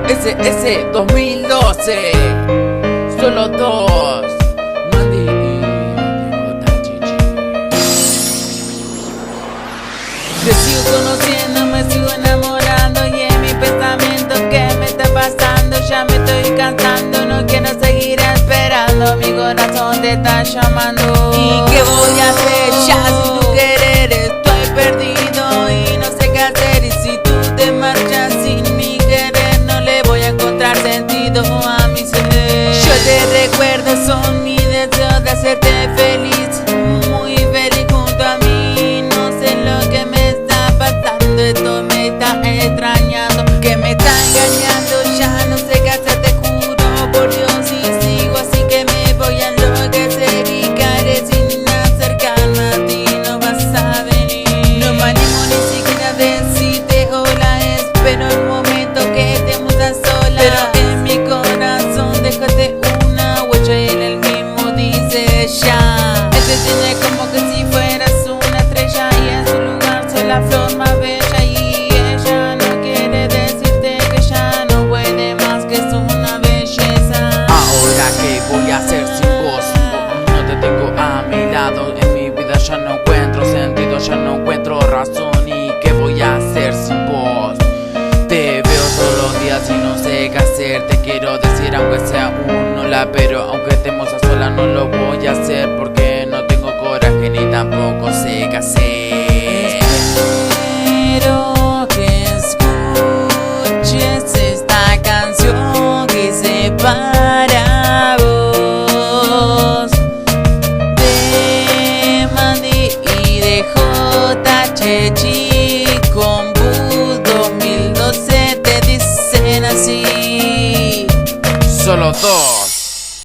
SS 2012. Solo dos. Mandy y JGG. Te sigo conociendo, me sigo enamorando y en mi pensamiento ¿qué me está pasando? Ya me estoy cansando, no quiero seguir esperando. Mi corazón te está llamando. ¿Y qué voy a hacer ya sin tu querer? Estoy perdido y no sé qué hacer. Y si tú te marchas sin mi querer, no le voy a encontrar sentido a mi ser. Yo te recuerdo, son mi deseo de hacerte feliz, muy feliz junto a mí. No sé lo que me está pasando, esto me está extrañando, que me está engañando. Ya no sé qué hacer, te juro por Dios, y sigo así que me voy a enloquecer y caeré sin acercarme a ti, no vas a venir. No me animo ni siquiera a decirte hola, espero el momento que estemos a solas. Pero en mi corazón dejaste una huella y en el mismo dice ya. Él te tiene como que si fueras una estrella y en su lugar soy la flor más bella. Y ella no quiere decirte que ya no puede más, que es una belleza. Ahora qué voy a hacer sin vos. No te tengo a mi lado. En mi vida ya no encuentro sentido, ya no encuentro razón. ¿Y qué voy a hacer sin vos? Te veo todos los días y no sé qué hacer. Te quiero decir aunque sea un hola, pero aunque estemos a solas no lo voy a hacer, porque no tengo coraje ni tampoco sé qué hacer. Espero que escuches esta canción que hice para vos, de Mandy y de JGG con Boo 2012. Te dicen así. Solo dos.